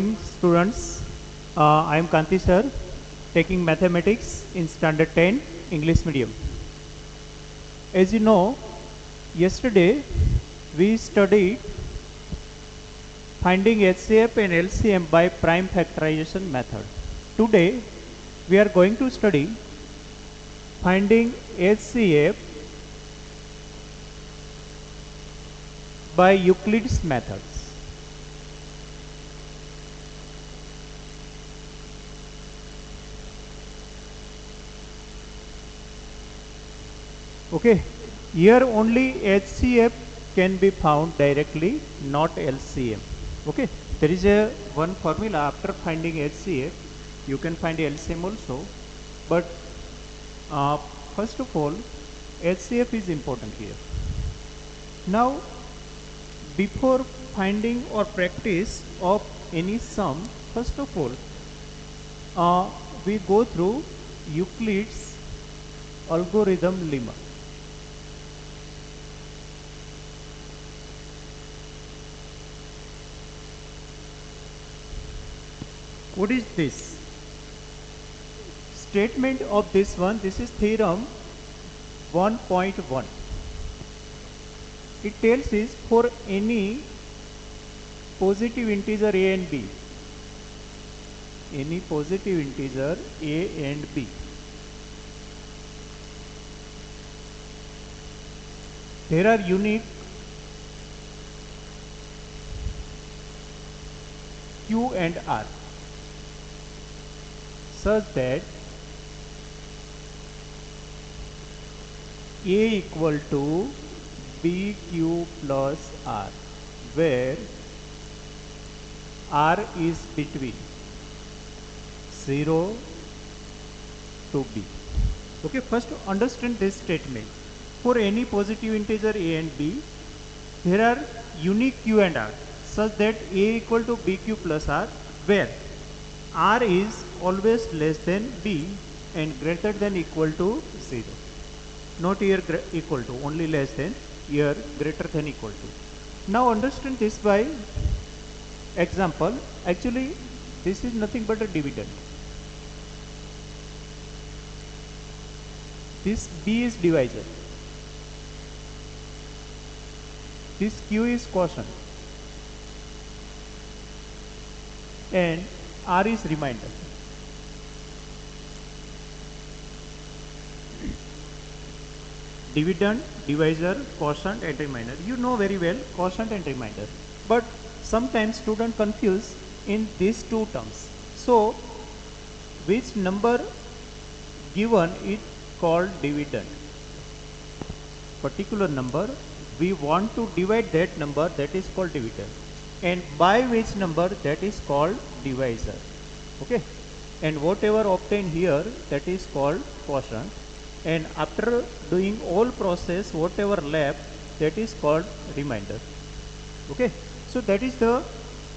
Students, I am Kanti sir, taking mathematics in standard 10 English medium. As you know, yesterday we studied finding HCF and LCM by prime factorization method. Today we are going to study finding HCF by Euclid's methods. Okay, here only HCF can be found directly, not LCM. Okay, there is a one formula after finding HCF, you can find LCM also, but first of all, HCF is important here. Now, before finding or practice of any sum, first of all, we go through Euclid's algorithm lemma. What is this? Statement of this one, this is theorem 1.1. It tells us for any positive integer a and b, any positive integer a and b, there are unique q and r such that a equal to bq plus r, where r is between 0 to b. Okay, first understand this statement. For any positive integer a and b, there are unique q and r such that a equal to bq plus r, where r is always less than b and greater than equal to 0. Not here equal to, only less than, here greater than equal to. Now understand this by example. Actually, this is nothing but a dividend. This b is divisor. This q is quotient. And r is remainder. Dividend, divisor, quotient and remainder. You know very well quotient and remainder. But sometimes students confuse in these two terms. So, which number given is called dividend? Particular number, we want to divide that number, that is called dividend. And by which number, that is called divisor. Okay, and whatever obtained here, that is called quotient, and after doing all process, whatever left, that is called remainder. Okay, so that is the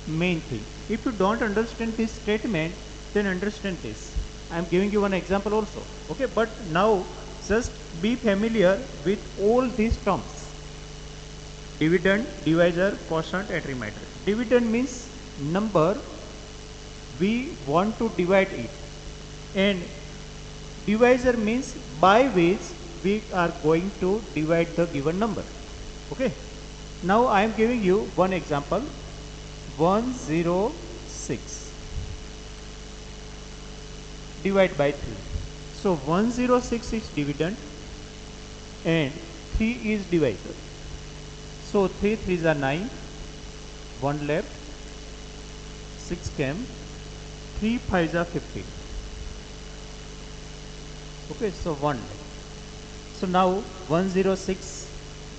main thing. If you don't understand this statement, then understand this. I am giving you one example also. Okay, but now just be familiar with all these terms: dividend, divisor, quotient and remainder. Dividend means number we want to divide it, and divisor means by which we are going to divide the given number. Okay, now I am giving you one example: 106 divide by 3. So 106 is dividend and 3 is divisor. So 3 3s are 9, 1 left, 6 came, 3 5s are 15. Okay, so 1 left. So now 106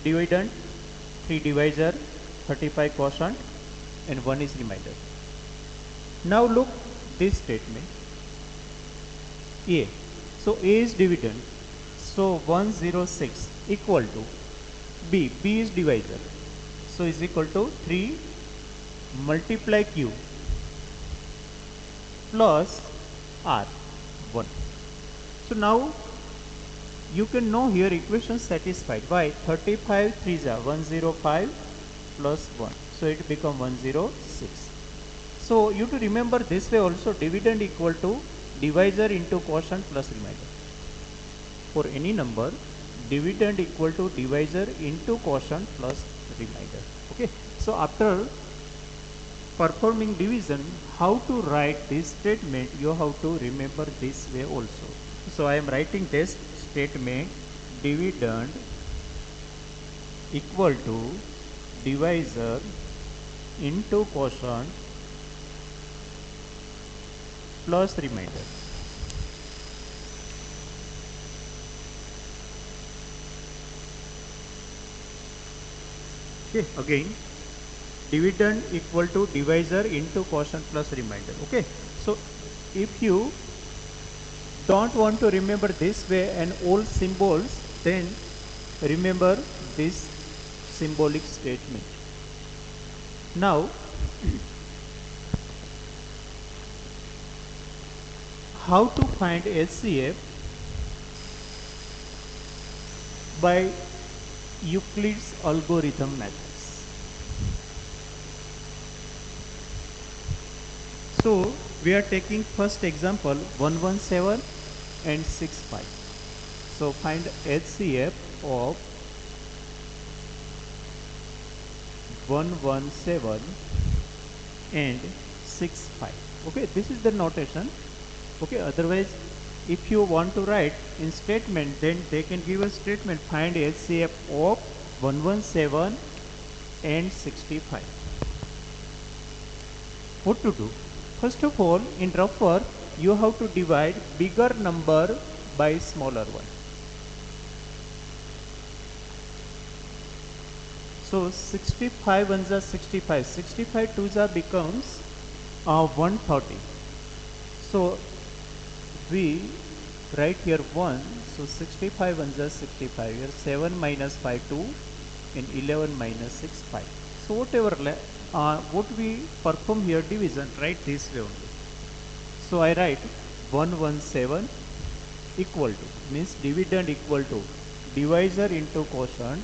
dividend, 3 divisor, 35 quotient and 1 is remainder. Now look this statement. A. So A is dividend. So 106 equal to B. B is divisor. So is equal to 3 multiply Q plus R 1. So now you can know here equation satisfied. Why? 35 3s are 105 plus 1. So it become 106. So you to remember this way also, dividend equal to divisor into quotient plus remainder. For any number, dividend equal to divisor into quotient plus remainder. Okay. So after performing division, how to write this statement, you have to remember this way also. So I am writing this statement, dividend equal to divisor into quotient plus remainder. Okay, again, dividend equal to divisor into quotient plus remainder. Okay, so if you don't want to remember this way and all symbols, then remember this symbolic statement. Now how to find HCF by Euclid's algorithm methods. So we are taking first example 117 and 65. So find HCF of 117 and 65. Okay, this is the notation. Okay, otherwise if you want to write in statement, then they can give a statement, find HCF of 117 and 65. What to do? First of all, in rough work, you have to divide bigger number by smaller one. So 65 ones are 65, 65 twos are becomes 130. So we write here 1, so 65 ones are 65, here 7 minus 5 2 and 11 minus 6 5. So whatever what we perform here division, write this way only. So I write 117 equal to, means dividend equal to divisor into quotient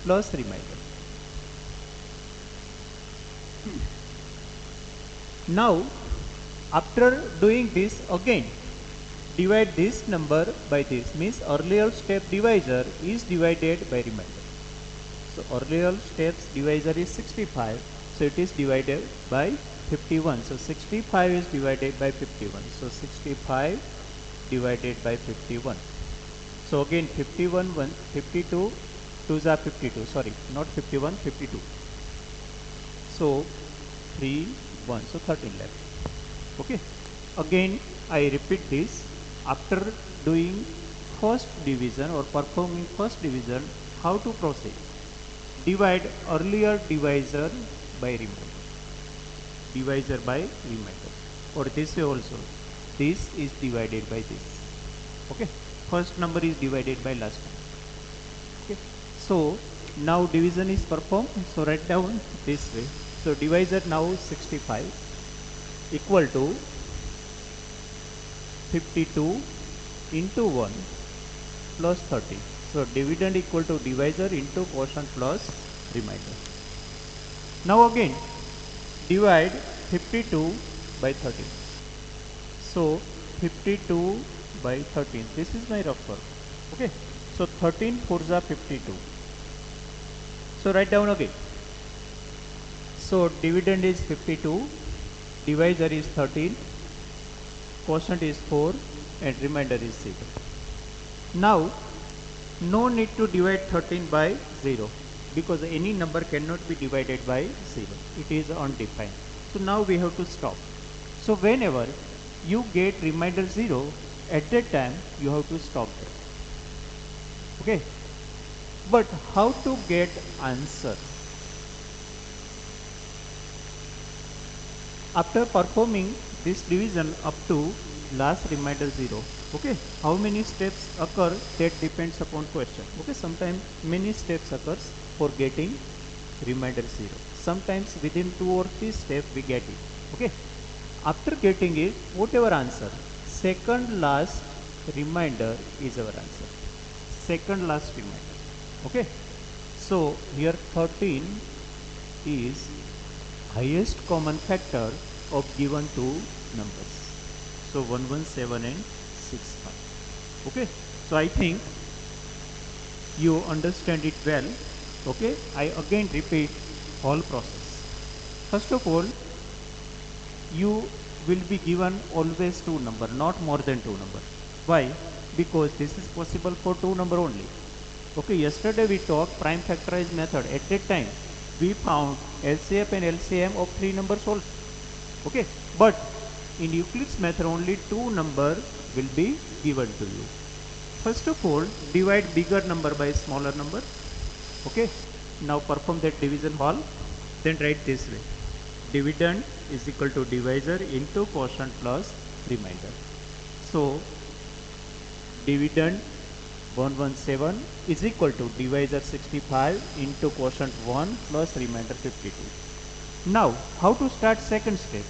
plus remainder. Now after doing this, again divide this number by this, means earlier step divisor is divided by remainder. So earlier steps divisor is 65, so it is divided by 51. So 65 is divided by 51. So 65 divided by 51. So again 51, 1, 52, 2s are 52. Sorry, not 51, 52. So 3, 1. So 13 left. Okay. Again I repeat this. After doing first division or performing first division, how to proceed? Divide earlier divisor by remainder. Divisor by remainder. Or this way also. This is divided by this. Okay. First number is divided by last number. Okay. So now division is performed. So write down this way. So divisor now 65 equal to 52 into 1 plus 30. So dividend equal to divisor into quotient plus remainder. Now again divide 52 by 13. So 52 by 13. This is my rough work. Okay. So 13 4s are 52. So write down again. So dividend is 52, divisor is 13, quotient is 4 and remainder is 0. Now no need to divide 13 by 0 because any number cannot be divided by 0. It is undefined. So now we have to stop. So whenever you get remainder 0, at that time you have to stop there. Okay. But how to get answer? After performing this division up to last remainder 0, okay, how many steps occur, that depends upon question. Okay, sometimes many steps occurs for getting remainder 0. Sometimes within 2 or 3 steps we get it. Okay, after getting it, whatever answer, second last remainder is our answer. Second last remainder. Okay, so here 13 is highest common factor of given two numbers. So 117 and 65. Okay. So I think you understand it well. Okay. I again repeat whole process. First of all, you will be given always two number, not more than two number. Why? Because this is possible for two number only. Okay, yesterday we talked prime factorized method. At that time, we found LCF and LCM of three numbers also. Okay, but in Euclid's method, only two number will be given to you. First of all, divide bigger number by smaller number. Okay, now perform that division whole. Then write this way: dividend is equal to divisor into quotient plus remainder. So dividend 117 is equal to divisor 65 into quotient 1 plus remainder 52. Now how to start second step?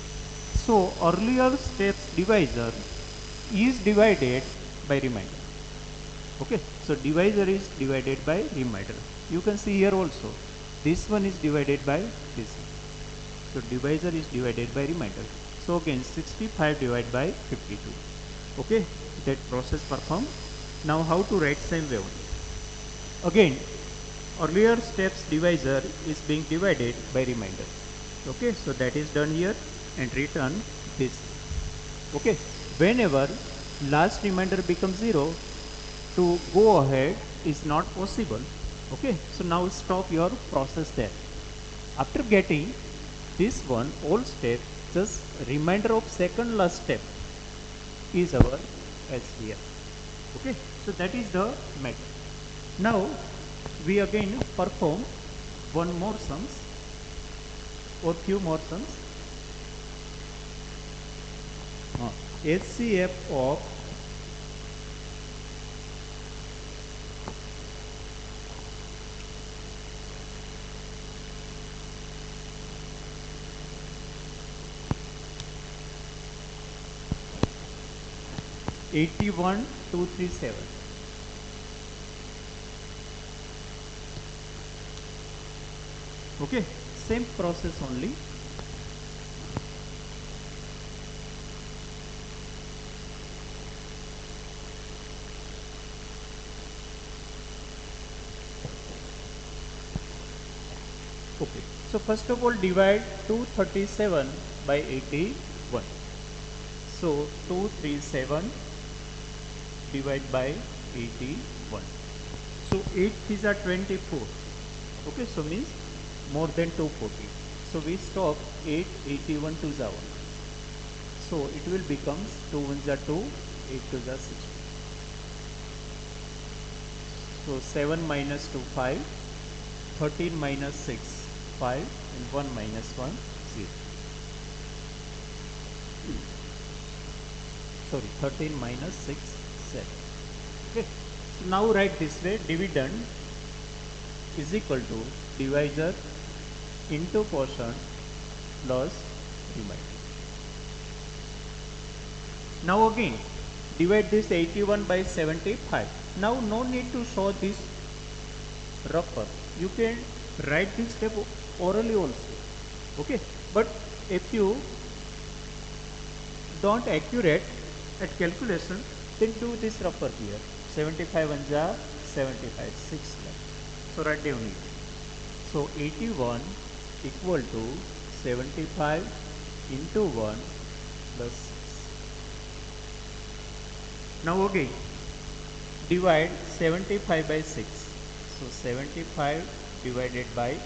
So earlier steps divisor is divided by remainder. Okay, so divisor is divided by remainder. You can see here also this one is divided by this one. So divisor is divided by remainder. So again 65 divided by 52. Okay, that process performed. Now how to write same way only. Again, earlier steps divisor is being divided by remainder. Okay, so that is done here and return this. Okay, whenever last remainder becomes 0, to go ahead is not possible. Okay, so now stop your process there. After getting this one all step, just remainder of second last step is our SVF. Okay, so that is the method. Now we again perform one more sums or few more sums. HCF of (81,237). Okay, same process only. Okay, so first of all divide 237 by 81. So 237 divided by 81. So 8 these are 24. Okay, so means more than 240. So we stop 8, 81 to 1. So it will become 2 1s are 2, 8 2s are 16. So 7 minus 2, 5, 13 minus 6, 5, and 1 minus 1, 0. Sorry, 13 minus 6, 7. Okay. So now write this way: dividend is equal to divisor into quotient plus remainder. Now again divide this 81 by 75. Now no need to show this rougher. You can write this step orally also. Okay, but if you don't accurate at calculation, then do this rougher here. 75 and 75, 6 left. So write down it. So 81 equal to 75 into 1 plus 6. Now again divide 75 by 6. So 75 divided by 6.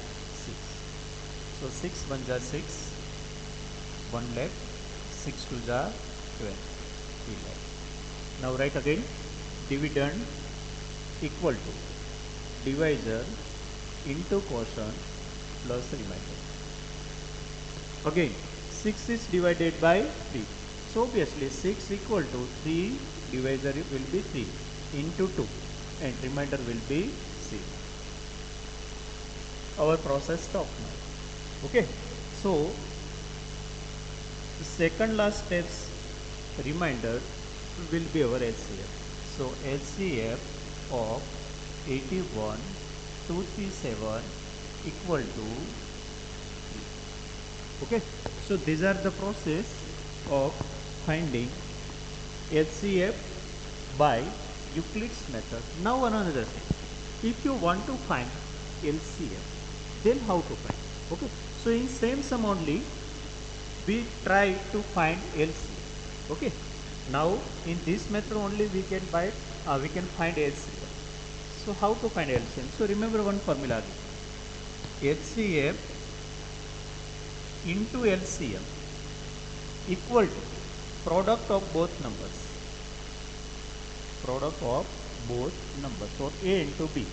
So 6 1s are 6, 1 left, 6 2s are 12, 3 left. Now write again dividend equal to divisor into quotient plus remainder. Again 6 is divided by 3. So obviously 6 equal to 3 divisor will be 3 into 2 and remainder will be 0. Our process stops now. Okay, so the second last steps remainder will be our LCF. So LCF of 81,237 equal to 3. Okay, so these are the process of finding HCF by Euclid's method. Now another thing, if you want to find LCF, then how to find? Okay, so in same sum only we try to find LCF. Okay, now in this method only we can find LCF. So how to find LCM? So remember one formula: HCF into LCM equal to product of both numbers. Product of both numbers, or A into B.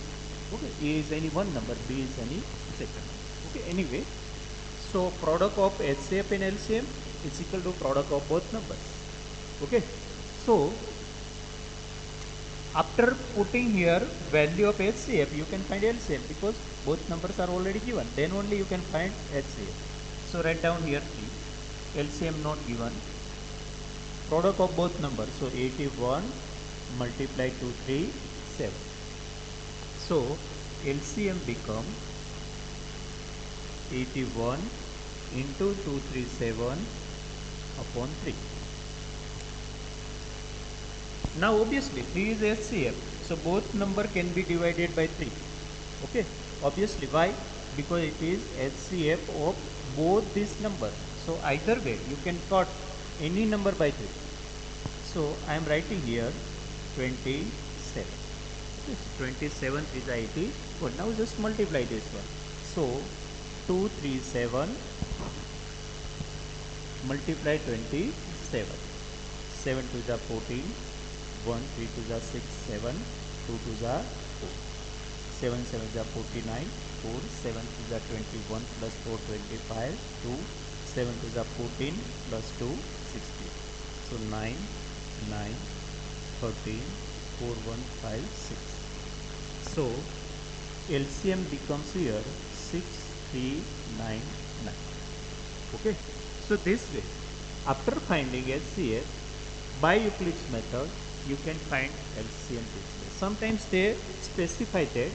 Okay, A is any one number, B is any second number. Okay, anyway, so product of HCF and LCM is equal to product of both numbers. Okay, so after putting here value of HCF, you can find LCM because both numbers are already given. Then only you can find HCF. So write down here 3. LCM not given. Product of both numbers. So 81 multiplied to 3, 7. So LCM become 81 into 237 upon 3. Now obviously 3 is HCF, so both number can be divided by 3. Okay, obviously why? Because it is HCF of both these numbers. So either way you can cut any number by 3. So I am writing here 27. Yes, 27 is 80. Well, now just multiply this one. So 237 multiply 27. 7 to the 14. 1 3 to the 6 7 2 to the 4 7 7 to the 49 4 7 to the 21 plus 4 25 2 7 to the 14 plus 2 16. So 9 9 13 4 1 5 6. So LCM becomes here 6399. Okay, so this way after finding HCF by Euclid's method you can find LCM this way. Sometimes they specify that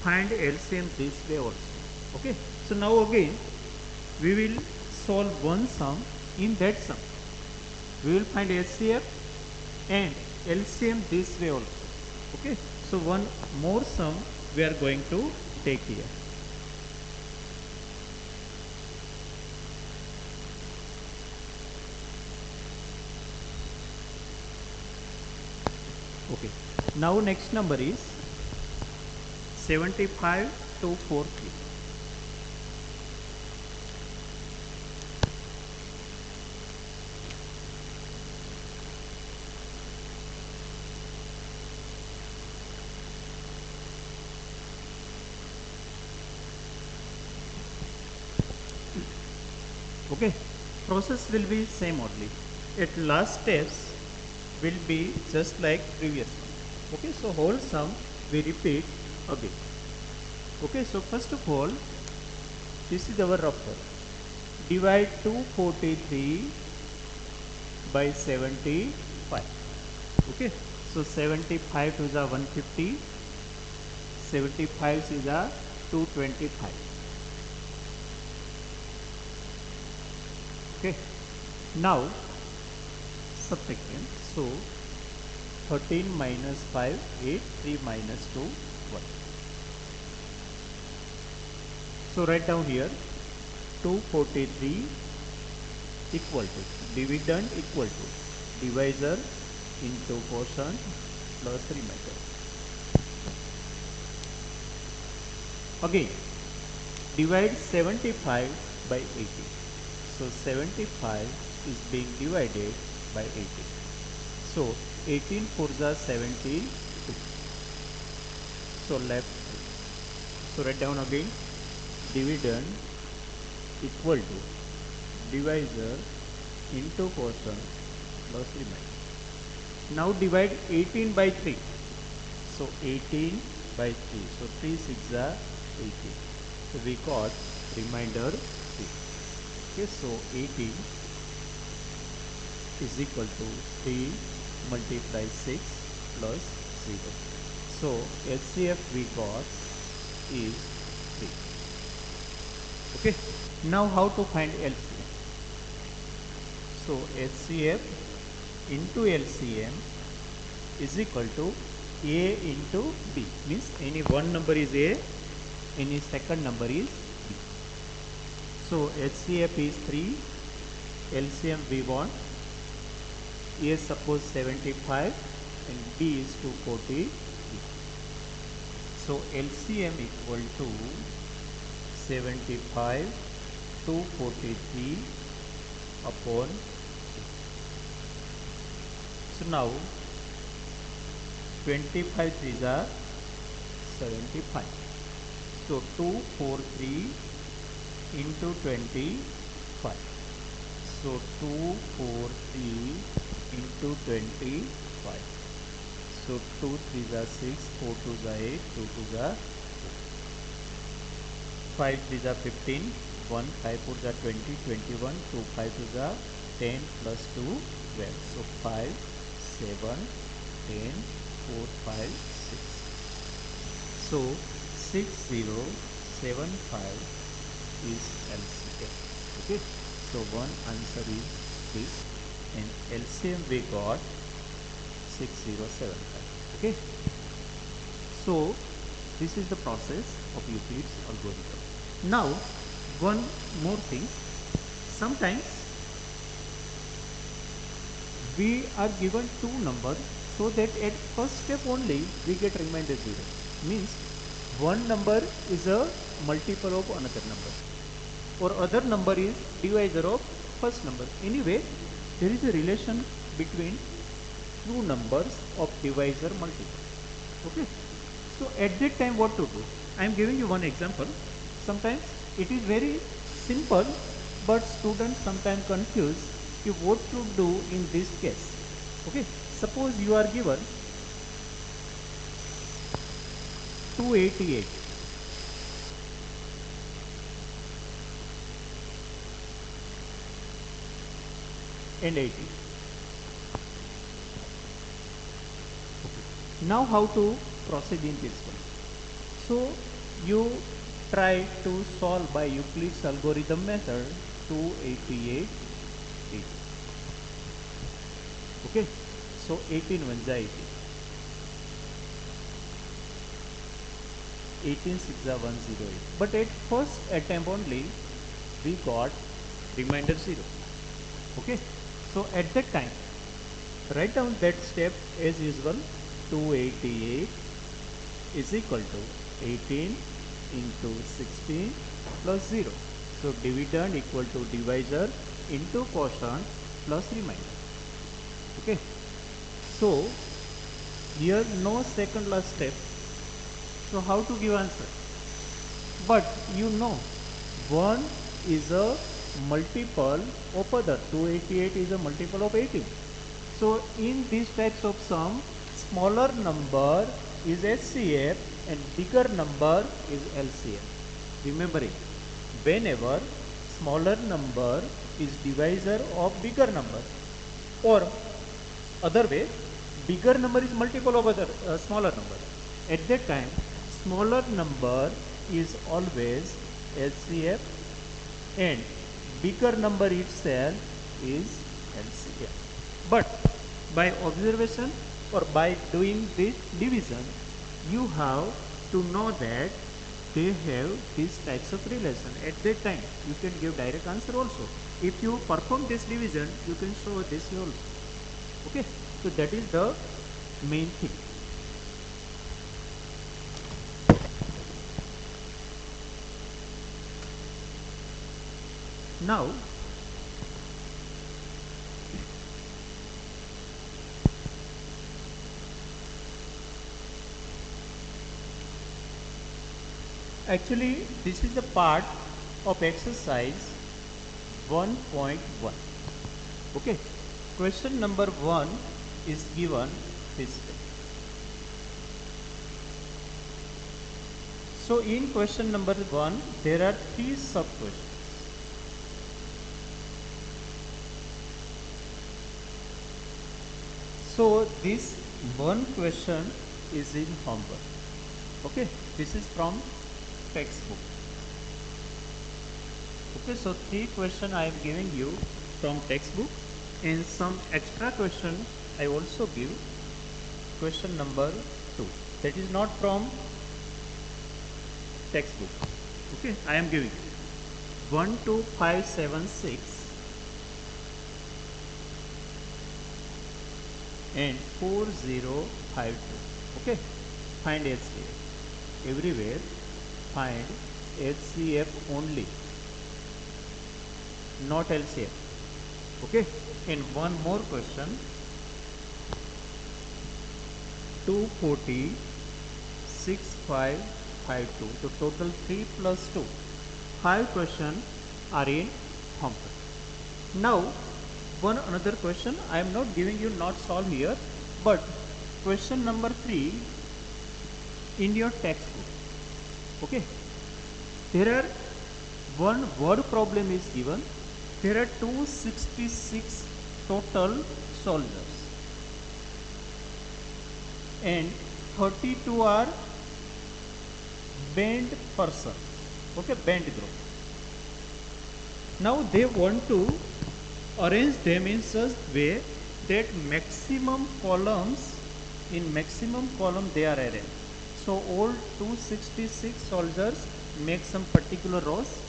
find LCM this way also. Okay, so now again we will solve one sum. In that sum we will find HCF and LCM this way also. Okay, so one more sum we are going to take here. Okay, now next number is 75 to 43. Okay, process will be same only. At last steps will be just like previous one. Okay, so whole sum we repeat again. Okay, so first of all, this is our rough one. Divide 243 by 75. Okay, so 75 to the 150, 75 is the 225. Okay, now subtracting. So 13 minus 5, 8, 3 minus 2, 1. So write down here 243 equal to dividend equal to divisor into quotient plus remainder. Again divide 75 by 80. So 75 is being divided by 80. So 18 for the 72. So left. So write down again dividend equal to divisor into quotient plus remainder. Now divide 18 by 3. So 18 by 3. So 3 6 are 18. So we got remainder 3. Okay, so 18 is equal to 3 multiply 6 plus 0. So HCF we got is 3. Okay. Now how to find LCM? So HCF into LCM is equal to A into B. Means any one number is A, any second number is B. So HCF is 3, LCM we want. A suppose 75 and B is 240. So LCM equal to 75 243 upon 6. So now 25 threes are 75. So 243 into 25. So 243 into 25. So 2 3s are 6, 4 2s are 8, 2 2s are 5 3s are 15, 1 5 4s are 20, 21, 2 5 2s are 10 plus 2 12. So 5 7 10 4 5 6. So 6075 is LCM. Okay. So one answer is this, and LCM we got 6075. Okay. So this is the process of Euclid's algorithm. Now one more thing. Sometimes we are given two numbers, so that at first step only we get remainder 0. Means one number is a multiple of another number, or other number is divisor of first number. Anyway, there is a relation between two numbers of divisor multiple. Okay. So at that time what to do? I am giving you one example. Sometimes it is very simple, but students sometimes confuse what to do in this case. Okay. Suppose you are given 288 and 80. Now how to proceed in this one? So you try to solve by Euclid's algorithm method 288 80. Okay. So 18 ones are 80. 18 6 are 108. But at first attempt only we got remainder 0. Okay. So at that time write down that step as usual. 288 is equal to 18 into 16 plus 0. So dividend equal to divisor into quotient plus remainder. Okay. So here no second last step. So how to give answer? But you know 1 is a multiple of other. 288 is a multiple of 18. So in these types of sum, smaller number is HCF and bigger number is LCM. Remembering, whenever smaller number is divisor of bigger number, or other way, bigger number is multiple of other smaller number. At that time, smaller number is always LCF and bigger number itself is LCM. But by observation or by doing this division, you have to know that they have these types of relation. At that time, you can give direct answer also. If you perform this division, you can show this also. Okay, so that is the main thing. Now actually this is the part of exercise 1.1. Okay, question number 1 is given this way. So in question number 1 there are 3 sub questions. So this one question is in homework. Okay, this is from textbook. Okay, so 3 question I am giving you from textbook, and some extra question I also give. Question number 2, that is not from textbook. Okay, I am giving 12576 and 4052. Okay, find HCF. Everywhere find HCF only, not LCF. Okay, and one more question, 240 6552. So total 3 plus 2, 5 questions are in homework. Now one another question I am not giving you, not solve here, but question number 3 in your textbook. Okay, there are one word problem is given. There are 266 total soldiers and 32 are band persons. Okay, band group. Now they want to arrange them in such way that maximum columns, in maximum column they are arranged. So all 266 soldiers make some particular rows,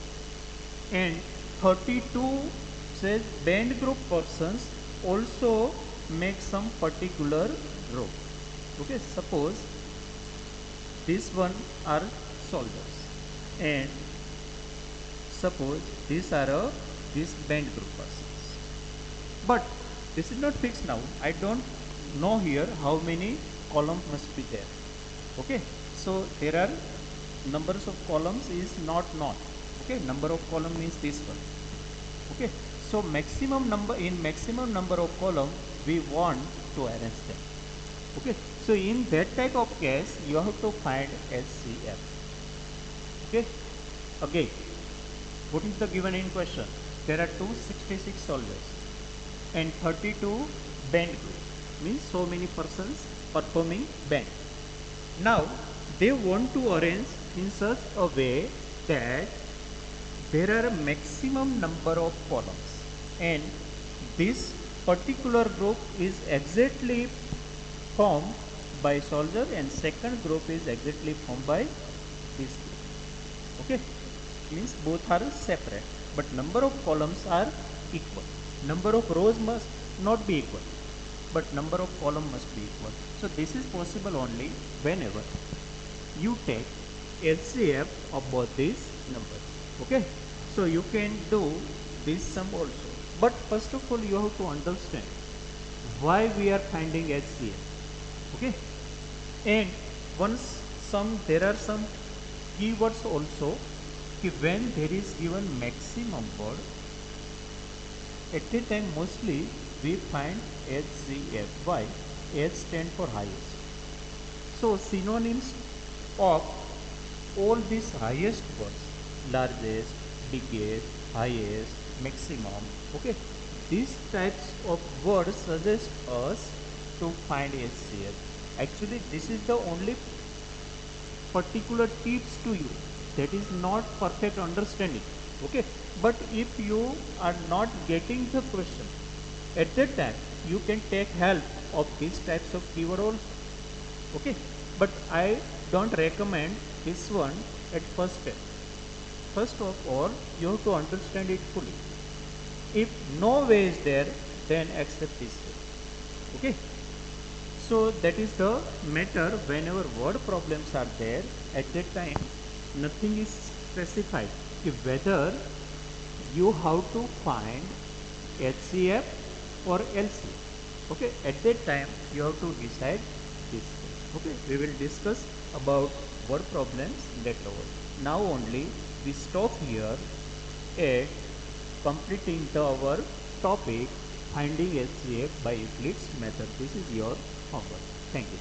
and 32 says band group persons also make some particular row. Okay, suppose this one are soldiers, and suppose these are this band group persons. But this is not fixed now. I don't know here how many columns must be there. Okay, so there are numbers of columns is not known. Okay, number of column means this one. Okay, so maximum number, in maximum number of column we want to arrange them. Okay, so in that type of case you have to find HCF. Okay, again, what is the given in question? There are 266 soldiers and 32 band group, means so many persons performing band. Now they want to arrange in such a way that there are a maximum number of columns, and this particular group is exactly formed by soldier and second group is exactly formed by this group. Okay, means both are separate, but number of columns are equal. Number of rows must not be equal, but number of column must be equal. So this is possible only whenever you take LCF of both these numbers. Okay, so you can do this sum also, but first of all you have to understand why we are finding HCF. Okay, and once there are some keywords also. When there is given maximum word, at that time mostly we find HCF. Why? H stand for highest. So synonyms of all these highest words, largest, biggest, highest, maximum. Okay, these types of words suggest us to find HCF. Actually this is the only particular tips to you, that is not perfect understanding. Okay, but if you are not getting the question, at that time you can take help of these types of keyword also. Okay, but I don't recommend this one at first step. First of all you have to understand it fully. If no way is there, then accept this way. Okay, so that is the matter. Whenever word problems are there, at that time nothing is specified if whether you have to find HCF or LCF. Okay, at that time you have to decide this. Okay, we will discuss about word problems later on. Now only we stop here at completing our topic finding HCF by Euclid's method. This is your homework. Thank you.